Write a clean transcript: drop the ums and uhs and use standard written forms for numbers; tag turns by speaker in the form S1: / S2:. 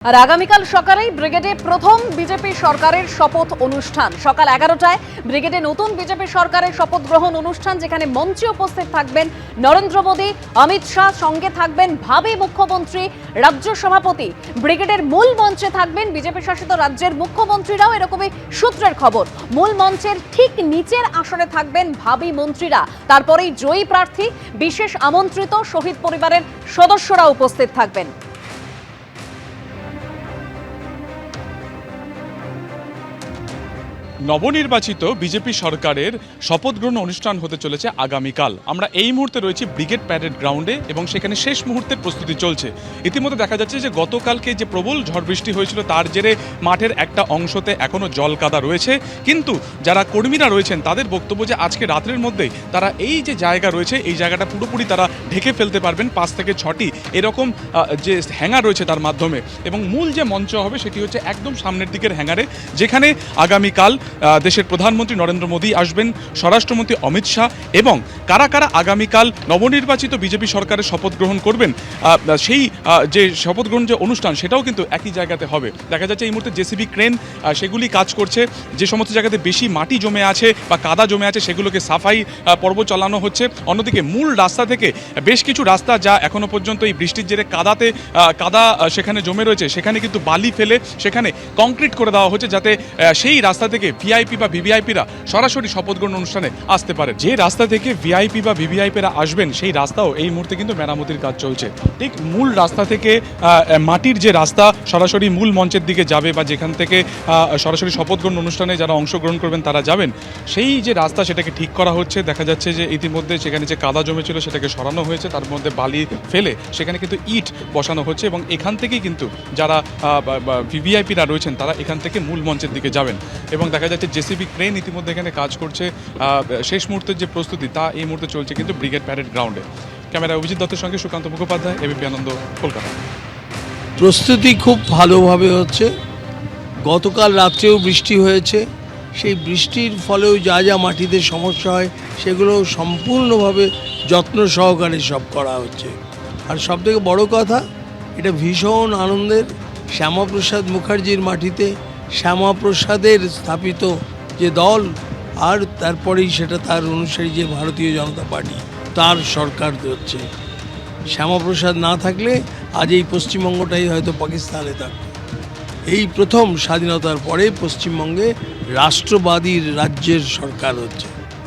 S1: আর আগামীকাল সকালেই ব্রিগেডে প্রথম বিজেপি সরকারের শপথ অনুষ্ঠান। সকাল 11টায় ব্রিগেডে নতুন বিজেপি সরকারের শপথ গ্রহণ অনুষ্ঠান, যেখানে মঞ্চে উপস্থিত থাকবেন নরেন্দ্র মোদী, অমিত শাহ, সঙ্গে থাকবেন ভাবী মুখ্যমন্ত্রী, রাজ্য সভাপতি। ব্রিগেডের মূল মঞ্চে থাকবেন বিজেপি শাসিত রাজ্যের মুখ্যমন্ত্রীরাও, এরকমই সূত্রের খবর। মূল মঞ্চের ঠিক নিচের আসনে থাকবেন ভাবী মন্ত্রীরা। তারপরেই জয়ী প্রার্থী, বিশেষ আমন্ত্রিত শহীদ পরিবারের সদস্যরা উপস্থিত থাকবেন।
S2: নবনির্বাচিত বিজেপি সরকারের শপথ গ্রহণ অনুষ্ঠান হতে চলেছে আগামীকাল। আমরা এই মুহূর্তে রয়েছি ব্রিগেড প্যারেড গ্রাউন্ডে এবং সেখানে শেষ মুহূর্তের প্রস্তুতি চলছে। ইতিমধ্যে দেখা যাচ্ছে যে গতকালকে যে প্রবল ঝড় বৃষ্টি হয়েছিল তার জেরে মাঠের একটা অংশতে এখনও জল কাদা রয়েছে, কিন্তু যারা কর্মীরা রয়েছেন তাদের বক্তব্য যে আজকে রাতের মধ্যেই তারা এই যে জায়গা রয়েছে এই জায়গাটা পুরোপুরি তারা ঢেকে ফেলতে পারবেন 5 থেকে 6টি এরকম যে হ্যাঙ্গার রয়েছে তার মাধ্যমে। এবং মূল যে মঞ্চ হবে সেটি হচ্ছে একদম সামনের দিকের হ্যাঙ্গারে, যেখানে আগামীকাল দেশের প্রধানমন্ত্রী নরেন্দ্র মোদী আসবেন, স্বরাষ্ট্রমন্ত্রী অমিত শাহ এবং কারা কারা আগামীকাল নবনির্বাচিত বিজেপি সরকারের শপথ গ্রহণ করবেন সেই যে শপথ গ্রহণ যে অনুষ্ঠান সেটাও কিন্তু একই জায়গাতে হবে। দেখা যাচ্ছে এই মুহূর্তে জেসিবি ক্রেন সেগুলি কাজ করছে। যে সমস্ত জায়গাতে বেশি মাটি জমে আছে বা কাদা জমে আছে সেগুলোকে সাফাই পর্ব চালানো হচ্ছে। অন্যদিকে মূল রাস্তা থেকে বেশ কিছু রাস্তা যা এখনো পর্যন্ত এই বৃষ্টির জেরে কাদা সেখানে জমে রয়েছে, সেখানে কিন্তু বালি ফেলে সেখানে কংক্রিট করে দেওয়া হচ্ছে, যাতে সেই রাস্তা থেকে ভিআইপি বা ভিভিআইপিরা সরাসরি শপথ গ্রহণ অনুষ্ঠানে আসতে পারে। যে রাস্তা থেকে ভিআইপি বা ভিভিআইপিরা আসবেন সেই রাস্তাও এই মুহূর্তে কিন্তু মেরামতির কাজ চলছে। ঠিক মূল রাস্তা থেকে মাটির যে রাস্তা সরাসরি মূল মঞ্চের দিকে যাবে বা যেখান থেকে সরাসরি শপথ গ্রহণ অনুষ্ঠানে যারা অংশগ্রহণ করবেন তারা যাবেন, সেই যে রাস্তা সেটাকে ঠিক করা হচ্ছে। দেখা যাচ্ছে যে ইতিমধ্যে সেখানে যে কাদা জমেছিল সেটাকে সরানো হয়েছে, তার মধ্যে বালি ফেলে সেখানে কিন্তু ইট বসানো হচ্ছে এবং এখান থেকেই কিন্তু যারা ভিভিআইপিরা রয়েছেন তারা এখান থেকে মূল মঞ্চের দিকে যাবেন। এবং দেখা যাচ্ছে জেসিবি ক্রেন ইতিমধ্যে এখানে কাজ করছে। শেষ মুহূর্তের যে প্রস্তুতি তা এই মুহূর্তে চলছে কিন্তু ব্রিগেড প্যারেড গ্রাউন্ডে। ক্যামেরা অভিজিৎ দত্তের সঙ্গে সুকান্ত মুখোপাধ্যায়, এবিপি আনন্দ, কলকাতা।
S3: প্রস্তুতি খুব ভালোভাবে হচ্ছে। গতকাল রাত্রেও বৃষ্টি হয়েছে, সেই বৃষ্টির ফলেও যা যা মাটিতে সমস্যা হয় সেগুলো সম্পূর্ণভাবে যত্ন সহকারে সব করা হচ্ছে। আর সবথেকে বড় কথা, এটা ভীষণ আনন্দের। শ্যামাপ্রসাদ মুখার্জির মাটিতে শ্যামাপ্রসাদের স্থাপিত যে দল, আর তারপরেই সেটা তার অনুসারী যে ভারতীয় জনতা পার্টি, তার সরকার হচ্ছে। শ্যামাপ্রসাদ না থাকলে আজ এই পশ্চিমবঙ্গটাই হয়তো পাকিস্তানে থাকত। এই প্রথম স্বাধীনতার পরে পশ্চিমবঙ্গে রাষ্ট্রবাদী রাজ্যের সরকার হচ্ছে।